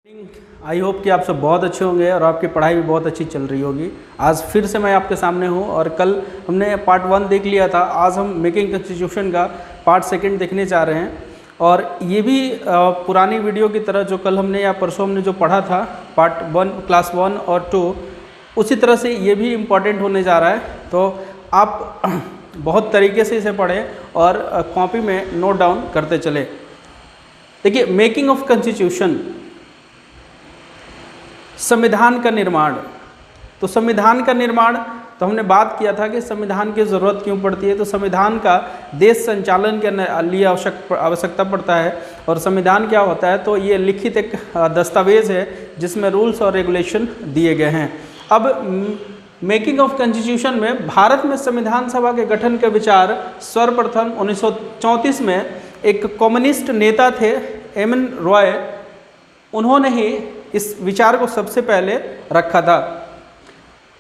I hope कि आप सब बहुत अच्छे होंगे और आपकी पढ़ाई भी बहुत अच्छी चल रही होगी। आज फिर से मैं आपके सामने हूँ और कल हमने पार्ट 1 देख लिया था। आज हम मेकिंग कॉन्स्टिट्यूशन का पार्ट 2 देखने जा रहे हैं और ये भी पुरानी वीडियो की तरह जो कल हमने या परसों हमने जो पढ़ा था पार्ट 1 क्लास 1 और 2, उसी तरह से ये भी इम्पॉर्टेंट होने जा रहा है। तो आप बहुत तरीके से इसे पढ़ें और कॉपी में नोट डाउन करते चले। देखिए, मेकिंग ऑफ कॉन्स्टिट्यूशन, संविधान का निर्माण। तो संविधान का निर्माण, तो हमने बात किया था कि संविधान की ज़रूरत क्यों पड़ती है। तो संविधान का देश संचालन के लिए आवश्यकता पड़ता है। और संविधान क्या होता है, तो ये लिखित एक दस्तावेज है जिसमें रूल्स और रेगुलेशन दिए गए हैं। अब मेकिंग ऑफ कॉन्स्टिट्यूशन में भारत में संविधान सभा के गठन का विचार सर्वप्रथम 1934 में एक कम्युनिस्ट नेता थे एमएन रॉय, उन्होंने ही इस विचार को सबसे पहले रखा था।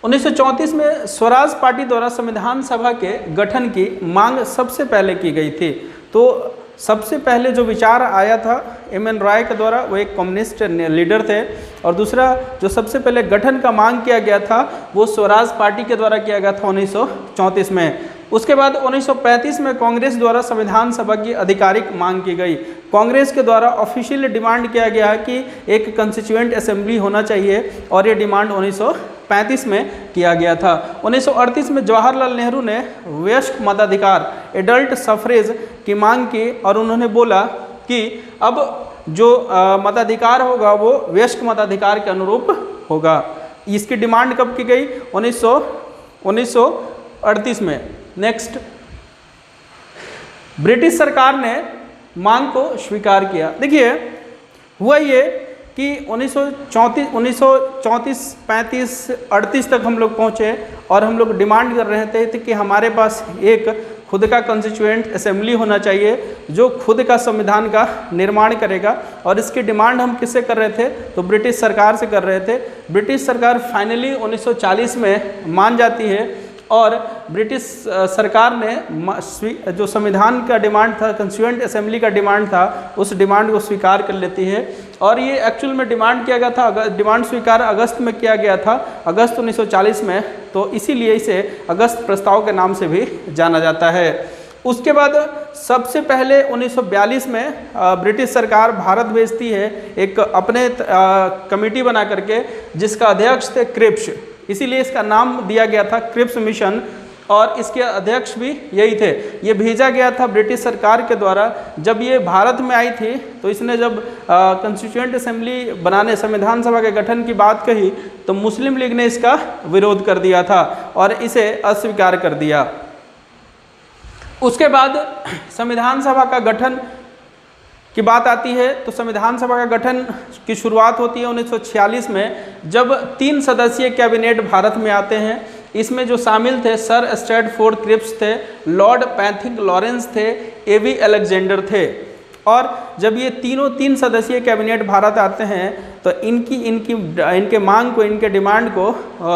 1934 में स्वराज पार्टी द्वारा संविधान सभा के गठन की मांग सबसे पहले की गई थी। तो सबसे पहले जो विचार आया था एमएन रॉय के द्वारा, वो एक कम्युनिस्ट लीडर थे। और दूसरा जो सबसे पहले गठन का मांग किया गया था वो स्वराज पार्टी के द्वारा किया गया था 1934 में। उसके बाद 1935 में कांग्रेस द्वारा संविधान सभा की आधिकारिक मांग की गई। कांग्रेस के द्वारा ऑफिशियल डिमांड किया गया कि एक कंस्टिट्यूएंट असेंबली होना चाहिए और ये डिमांड 1935 में किया गया था। 1938 में जवाहरलाल नेहरू ने वयस्क मताधिकार, एडल्ट सफरेज की मांग की और उन्होंने बोला कि अब जो मताधिकार होगा वो वयस्क मताधिकार के अनुरूप होगा। इसकी डिमांड कब की गई? 1938 में। नेक्स्ट, ब्रिटिश सरकार ने मांग को स्वीकार किया। देखिए, हुआ ये कि 1934, 35, 38 तक हम लोग पहुँचे और हम लोग डिमांड कर रहे थे कि हमारे पास एक खुद का कॉन्स्टिट्यूएंट असेंबली होना चाहिए जो खुद का संविधान का निर्माण करेगा। और इसकी डिमांड हम किससे कर रहे थे? तो ब्रिटिश सरकार से कर रहे थे। ब्रिटिश सरकार फाइनली 1940 में मान जाती है और ब्रिटिश सरकार ने जो संविधान का डिमांड था, कॉन्स्टिट्यूएंट असेंबली का डिमांड था, उस डिमांड को स्वीकार कर लेती है। और ये एक्चुअल में डिमांड किया गया था, डिमांड स्वीकार अगस्त में किया गया था, अगस्त 1940 में। तो इसीलिए इसे अगस्त प्रस्ताव के नाम से भी जाना जाता है। उसके बाद सबसे पहले 1942 में ब्रिटिश सरकार भारत भेजती है एक अपने कमेटी बना करके, जिसका अध्यक्ष थे क्रिप्स, इसीलिए इसका नाम दिया गया था क्रिप्स मिशन। और इसके अध्यक्ष भी यही थे। ये भेजा गया था ब्रिटिश सरकार के द्वारा। जब ये भारत में आई थी तो इसने जब कॉन्स्टिट्यूएंट असेंबली बनाने, संविधान सभा के गठन की बात कही तो मुस्लिम लीग ने इसका विरोध कर दिया था और इसे अस्वीकार कर दिया। उसके बाद संविधान सभा का गठन की बात आती है। तो संविधान सभा का गठन की शुरुआत होती है 1946 में, जब 3 सदस्यीय कैबिनेट भारत में आते हैं। इसमें जो शामिल थे सर स्टैटफोर्ड क्रिप्स थे, लॉर्ड पैथिंग लॉरेंस थे, एवी अलेक्जेंडर थे। और जब ये तीनों 3 सदस्यीय कैबिनेट भारत आते हैं तो इनके मांग को, इनके डिमांड को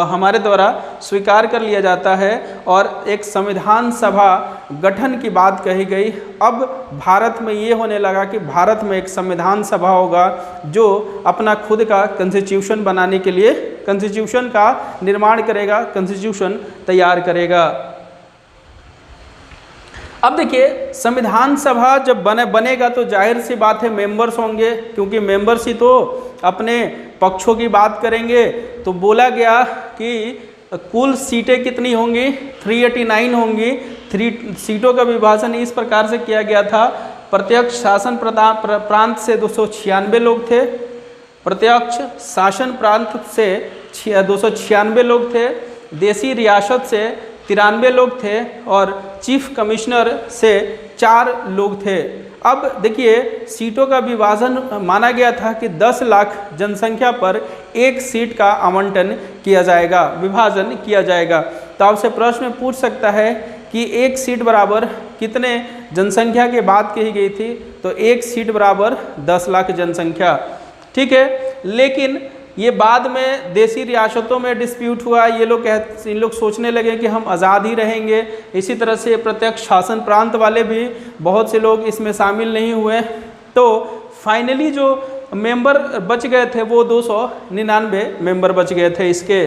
हमारे द्वारा स्वीकार कर लिया जाता है और एक संविधान सभा गठन की बात कही गई। अब भारत में ये होने लगा कि भारत में एक संविधान सभा होगा जो अपना खुद का कॉन्स्टिट्यूशन बनाने के लिए कॉन्स्टिट्यूशन का निर्माण करेगा, कॉन्स्टिट्यूशन तैयार करेगा। अब देखिए, संविधान सभा जब बनेगा तो जाहिर सी बात है मेंबर्स होंगे, क्योंकि मेंबर्स ही तो अपने पक्षों की बात करेंगे। तो बोला गया कि कुल सीटें कितनी होंगी? 389 होंगी। 3 सीटों का विभाजन इस प्रकार से किया गया था। प्रत्यक्ष शासन प्रांत से 296 लोग थे, प्रत्यक्ष शासन प्रांत से 296 लोग थे, देसी रियासत से 93 लोग थे और चीफ कमिश्नर से 4 लोग थे। अब देखिए, सीटों का विभाजन माना गया था कि 10 लाख जनसंख्या पर एक सीट का आवंटन किया जाएगा, विभाजन किया जाएगा। तो आपसे प्रश्न पूछ सकता है कि एक सीट बराबर कितने जनसंख्या की बात कही गई थी? तो एक सीट बराबर 10 लाख जनसंख्या, ठीक है। लेकिन ये बाद में देसी रियासतों में डिस्प्यूट हुआ। इन लोग सोचने लगे कि हम आज़ाद ही रहेंगे। इसी तरह से प्रत्यक्ष शासन प्रांत वाले भी बहुत से लोग इसमें शामिल नहीं हुए। तो फाइनली जो मेंबर बच गए थे वो 299 मेंबर बच गए थे इसके।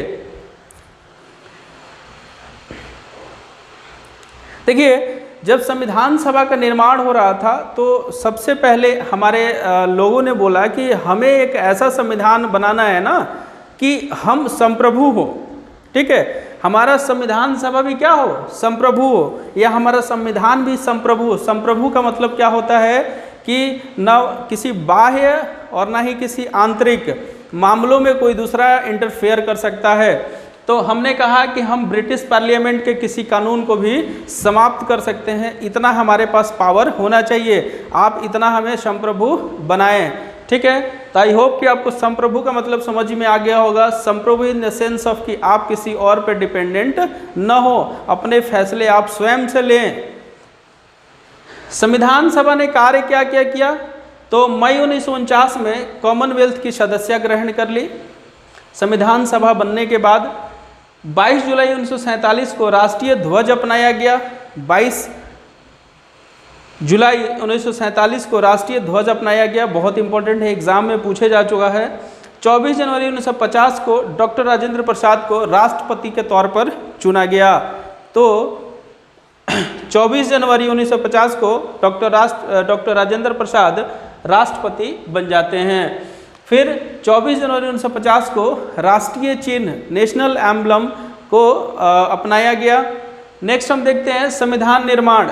देखिए, जब संविधान सभा का निर्माण हो रहा था तो सबसे पहले हमारे लोगों ने बोला कि हमें एक ऐसा संविधान बनाना है ना कि हम संप्रभु हो, ठीक है, हमारा संविधान सभा भी क्या हो, संप्रभु हो, या हमारा संविधान भी संप्रभु हो। संप्रभु का मतलब क्या होता है कि न किसी बाह्य और ना ही किसी आंतरिक मामलों में कोई दूसरा इंटरफेयर कर सकता है। तो हमने कहा कि हम ब्रिटिश पार्लियामेंट के किसी कानून को भी समाप्त कर सकते हैं, इतना हमारे पास पावर होना चाहिए, आप इतना हमें संप्रभु बनाएं, ठीक है। तो आई होप कि आपको संप्रभु का मतलब समझ में आ गया होगा। संप्रभु इन द सेंस ऑफ कि आप किसी और पे डिपेंडेंट न हो, अपने फैसले आप स्वयं से लें। संविधान सभा ने कार्य क्या क्या किया, तो मई 1949 में कॉमनवेल्थ की सदस्यता ग्रहण कर ली। संविधान सभा बनने के बाद 22 जुलाई 1947 को राष्ट्रीय ध्वज अपनाया गया। 22 जुलाई 1947 को राष्ट्रीय ध्वज अपनाया गया, बहुत इंपॉर्टेंट है, एग्जाम में पूछे जा चुका है। 24 जनवरी 1950 को डॉक्टर राजेंद्र प्रसाद को राष्ट्रपति के तौर पर चुना गया। तो 24 जनवरी 1950 को डॉक्टर राजेंद्र प्रसाद राष्ट्रपति बन जाते हैं। फिर 24 जनवरी 1950 को राष्ट्रीय चिन्ह नेशनल एम्बलम को अपनाया गया। नेक्स्ट हम देखते हैं संविधान निर्माण।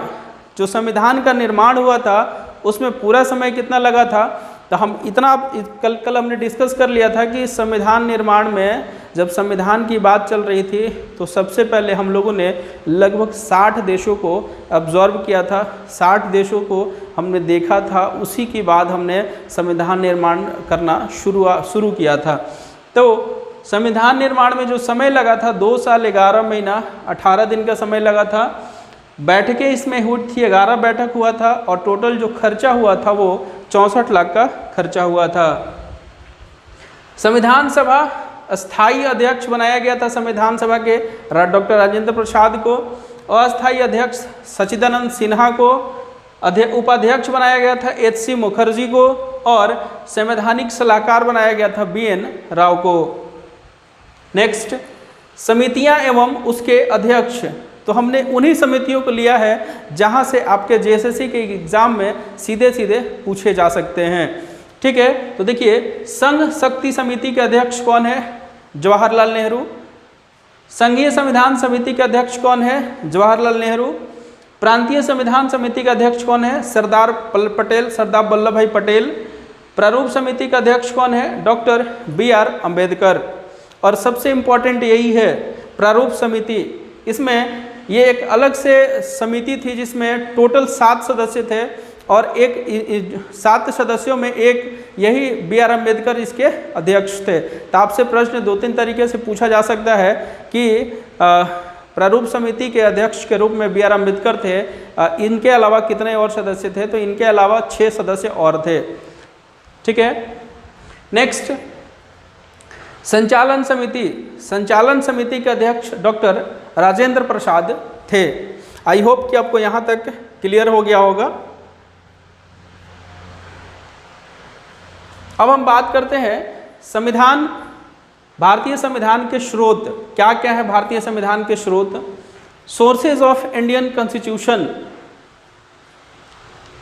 जो संविधान का निर्माण हुआ था उसमें पूरा समय कितना लगा था, तो हम इतना कल हमने डिस्कस कर लिया था कि संविधान निर्माण में जब संविधान की बात चल रही थी तो सबसे पहले हम लोगों ने लगभग 60 देशों को ऑब्जर्व किया था, 60 देशों को हमने देखा था, उसी के बाद हमने संविधान निर्माण करना शुरू किया था। तो संविधान निर्माण में जो समय लगा था 2 साल 11 महीना 18 दिन का समय लगा था। बैठकें इसमें हुई थी, 11 बैठक हुआ था और टोटल जो खर्चा हुआ था वो 64 लाख का खर्चा हुआ था। संविधान सभा अस्थाई अध्यक्ष बनाया गया था संविधान सभा के डॉक्टर राजेंद्र प्रसाद को, अस्थाई अध्यक्ष सच्चिदानंद सिन्हा को, उपाध्यक्ष बनाया गया था HC मुखर्जी को और संवैधानिक सलाहकार बनाया गया था BN राव को। नेक्स्ट, समितियां एवं उसके अध्यक्ष, तो हमने उन्हीं समितियों को लिया है जहां से आपके JSSC के एग्जाम में सीधे सीधे पूछे जा सकते हैं, ठीक है। तो देखिए, संघ शक्ति समिति के अध्यक्ष कौन है, जवाहरलाल नेहरू। संघीय संविधान समिति के अध्यक्ष कौन है, जवाहरलाल नेहरू। प्रांतीय संविधान समिति का अध्यक्ष कौन है, सरदार वल्लभ भाई पटेल। प्रारूप समिति का अध्यक्ष कौन है, डॉक्टर BR अम्बेडकर। और सबसे इम्पॉर्टेंट यही है प्रारूप समिति, इसमें ये एक अलग से समिति थी जिसमें टोटल 7 सदस्य थे और 7 सदस्यों में एक यही BR अम्बेडकर इसके अध्यक्ष थे। तो आपसे प्रश्न 2-3 तरीके से पूछा जा सकता है कि प्रारूप समिति के अध्यक्ष के रूप में BR अम्बेडकर थे, इनके अलावा कितने और सदस्य थे, तो इनके अलावा 6 सदस्य और थे, ठीक है। नेक्स्ट, संचालन समिति के अध्यक्ष डॉक्टर राजेंद्र प्रसाद थे। आई होप कि आपको यहाँ तक क्लियर हो गया होगा। अब हम बात करते हैं संविधान, भारतीय संविधान के स्रोत क्या क्या है। भारतीय संविधान के स्रोत, सोर्सेज ऑफ इंडियन कॉन्स्टिट्यूशन।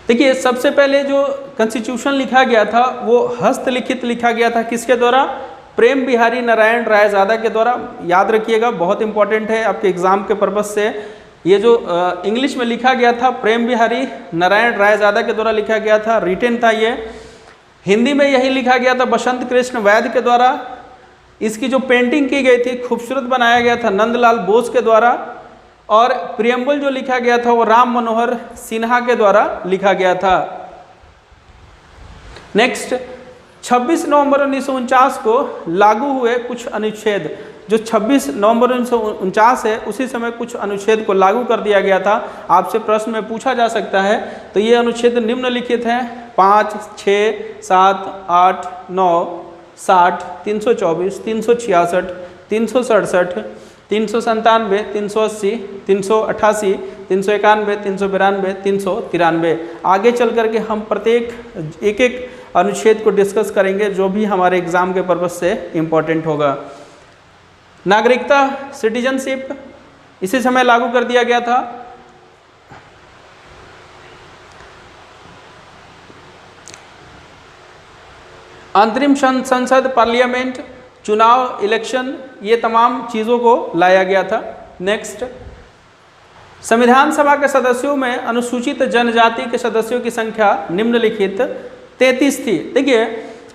देखिए, सबसे पहले जो कॉन्स्टिट्यूशन लिखा गया था वो हस्तलिखित लिखा गया था, किसके द्वारा, प्रेम बिहारी नारायण रायजादा के द्वारा। याद रखिएगा, बहुत इंपॉर्टेंट है आपके एग्जाम के पर्पज से। ये जो इंग्लिश में लिखा गया था प्रेम बिहारी नारायण रायजादा के द्वारा लिखा गया था, रिटेन था ये। हिंदी में यही लिखा गया था बसंत कृष्ण वैद्य के द्वारा। इसकी जो पेंटिंग की गई थी, खूबसूरत बनाया गया था नंदलाल बोस के द्वारा। और प्रियम्बल जो लिखा गया था वो राम मनोहर सिन्हा के द्वारा लिखा गया था। नेक्स्ट, 26 नवंबर 1949 को लागू हुए कुछ अनुच्छेद। जो 26 नवंबर 1949 है उसी समय कुछ अनुच्छेद को लागू कर दिया गया था। आपसे प्रश्न में पूछा जा सकता है, तो ये अनुच्छेद निम्नलिखित हैं 5, 6, 7, 8, 9, 60, 324, 366, 367, 397, 380, 388, 391, 392, 393। आगे चल करके हम प्रत्येक एक एक अनुच्छेद को डिस्कस करेंगे जो भी हमारे एग्जाम के पर्पज से इम्पोर्टेंट होगा। नागरिकता, सिटीजनशिप इसी समय लागू कर दिया गया था। अंतरिम संसद, पार्लियामेंट, चुनाव, इलेक्शन, ये तमाम चीज़ों को लाया गया था। नेक्स्ट, संविधान सभा के सदस्यों में अनुसूचित जनजाति के सदस्यों की संख्या निम्नलिखित 33 थी। देखिए,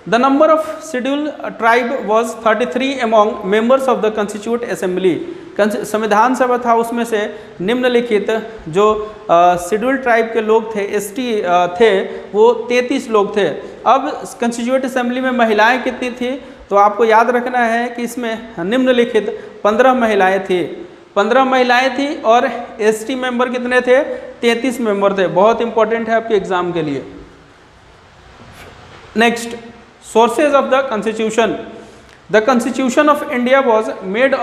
the number of schedule tribe was 33 among members of the constitute assembly. संविधान सभा था, उसमें से निम्नलिखित जो शेड्यूल ट्राइब के लोग थे, एसटी थे, वो 33 लोग थे। अब कॉन्स्टिट्यूट असेंबली में महिलाएं कितनी थी, तो आपको याद रखना है कि इसमें निम्नलिखित 15 महिलाएं थी। 15 महिलाएं थी और एसटी मेंबर कितने थे, 33 मेंबर थे। बहुत इंपॉर्टेंट है आपके एग्जाम के लिए। Next, sources of the constitution. The constitution of India was made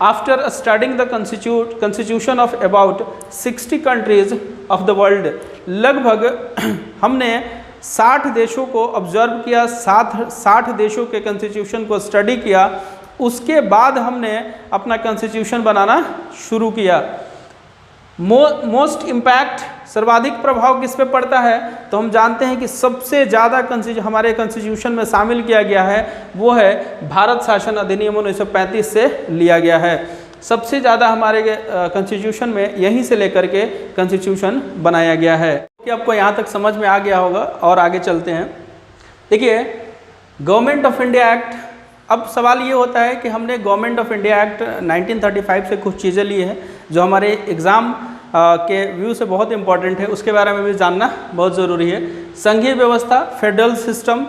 after studying the constitution of about 60 countries of the world. लगभग हमने 60 देशों को ऑब्जर्व किया, 60 देशों के कॉन्स्टिट्यूशन को स्टडी किया, उसके बाद हमने अपना कॉन्स्टिट्यूशन बनाना शुरू किया। मोस्ट इम्पैक्ट, सर्वाधिक प्रभाव किस पे पड़ता है, तो हम जानते हैं कि सबसे ज़्यादा हमारे कॉन्स्टिट्यूशन में शामिल किया गया है वो है भारत शासन अधिनियम 1935 से लिया गया है। सबसे ज़्यादा हमारे कॉन्स्टिट्यूशन में यहीं से लेकर के कॉन्स्टिट्यूशन बनाया गया है। कि आपको यहाँ तक समझ में आ गया होगा और आगे चलते हैं। देखिए, गवर्नमेंट ऑफ इंडिया एक्ट। अब सवाल ये होता है कि हमने गवर्नमेंट ऑफ इंडिया एक्ट 1935 से कुछ चीज़ें ली हैं जो हमारे एग्ज़ाम के व्यू से बहुत इंपॉर्टेंट है, उसके बारे में भी जानना बहुत ज़रूरी है। संघीय व्यवस्था, फेडरल सिस्टम,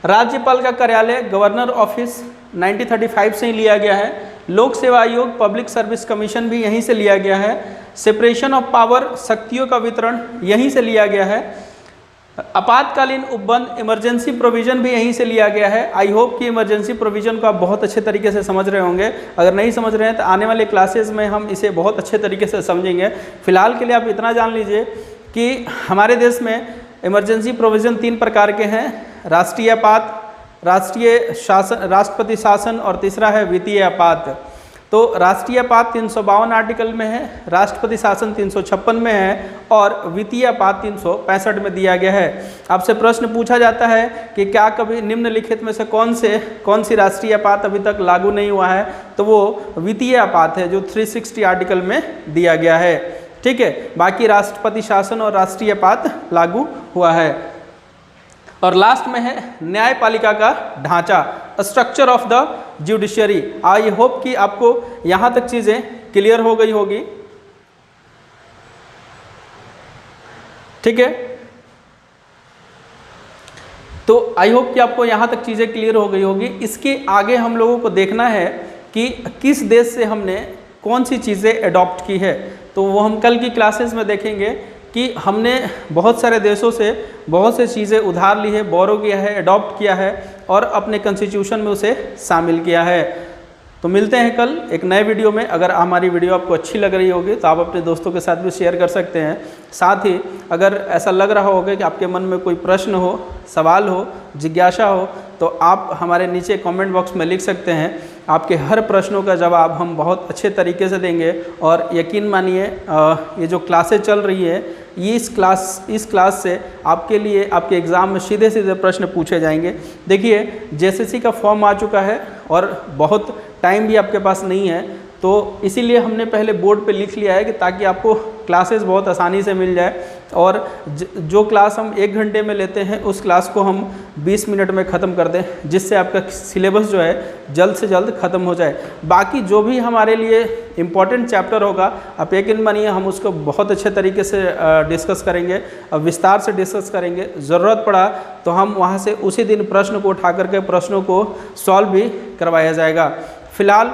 राज्यपाल का कार्यालय, गवर्नर ऑफिस 1935 से ही लिया गया है। लोक सेवा आयोग, पब्लिक सर्विस कमीशन भी यहीं से लिया गया है। सेपरेशन ऑफ पावर, शक्तियों का वितरण यहीं से लिया गया है। आपातकालीन उपबंध, इमरजेंसी प्रोविज़न भी यहीं से लिया गया है। आई होप कि इमरजेंसी प्रोविज़न को आप बहुत अच्छे तरीके से समझ रहे होंगे। अगर नहीं समझ रहे हैं तो आने वाले क्लासेस में हम इसे बहुत अच्छे तरीके से समझेंगे। फिलहाल के लिए आप इतना जान लीजिए कि हमारे देश में इमरजेंसी प्रोविज़न 3 प्रकार के हैं: राष्ट्रीय आपात, राष्ट्रीय शासन, राष्ट्रपति शासन, और तीसरा है वित्तीय आपात। तो राष्ट्रीय आपात 352 आर्टिकल में है, राष्ट्रपति शासन 356 में है और वित्तीय आपात 365 में दिया गया है। आपसे प्रश्न पूछा जाता है कि क्या कभी निम्नलिखित में से कौन सी राष्ट्रीय आपात अभी तक लागू नहीं हुआ है, तो वो वित्तीय आपात है जो 360 आर्टिकल में दिया गया है। ठीक है, बाकी राष्ट्रपति शासन और राष्ट्रीय आपात लागू हुआ है। और लास्ट में है न्यायपालिका का ढांचा, structure of the judiciary. I hope कि आपको यहाँ तक चीज़ें क्लियर हो गई होगी। ठीक है, तो आई होप कि आपको यहाँ तक चीज़ें क्लियर हो गई होगी। इसके आगे हम लोगों को देखना है कि किस देश से हमने कौन सी चीज़ें अडॉप्ट की है, तो वो हम कल की क्लासेस में देखेंगे कि हमने बहुत सारे देशों से बहुत से चीज़ें उधार ली है, बोरो किया है, अडॉप्ट किया है और अपने कॉन्स्टिट्यूशन में उसे शामिल किया है। तो मिलते हैं कल एक नए वीडियो में। अगर हमारी वीडियो आपको अच्छी लग रही होगी तो आप अपने दोस्तों के साथ भी शेयर कर सकते हैं। साथ ही अगर ऐसा लग रहा होगा कि आपके मन में कोई प्रश्न हो, सवाल हो, जिज्ञासा हो, तो आप हमारे नीचे कमेंट बॉक्स में लिख सकते हैं। आपके हर प्रश्नों का जवाब हम बहुत अच्छे तरीके से देंगे। और यकीन मानिए, ये जो क्लासेज चल रही है, ये इस क्लास से आपके लिए आपके एग्ज़ाम में सीधे सीधे प्रश्न पूछे जाएंगे। देखिए, जेएसएससी का फॉर्म आ चुका है और बहुत टाइम भी आपके पास नहीं है, तो इसीलिए हमने पहले बोर्ड पे लिख लिया है कि ताकि आपको क्लासेस बहुत आसानी से मिल जाए। और जो क्लास हम 1 घंटे में लेते हैं उस क्लास को हम 20 मिनट में ख़त्म कर दें, जिससे आपका सिलेबस जो है जल्द से जल्द ख़त्म हो जाए। बाकी जो भी हमारे लिए इम्पॉर्टेंट चैप्टर होगा, आप यकीन मानिए हम उसको बहुत अच्छे तरीके से डिस्कस करेंगे, विस्तार से डिस्कस करेंगे। ज़रूरत पड़ा तो हम वहाँ से उसी दिन प्रश्न को उठा करके प्रश्नों को सॉल्व भी करवाया जाएगा। फ़िलहाल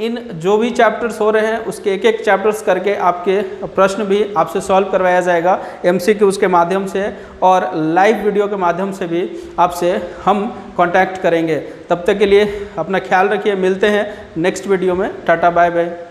इन जो भी चैप्टर्स हो रहे हैं उसके एक एक चैप्टर्स करके आपके प्रश्न भी आपसे सॉल्व करवाया जाएगा MCQs के माध्यम से, और लाइव वीडियो के माध्यम से भी आपसे हम कांटेक्ट करेंगे। तब तक के लिए अपना ख्याल रखिए, मिलते हैं नेक्स्ट वीडियो में। Tata bye bye.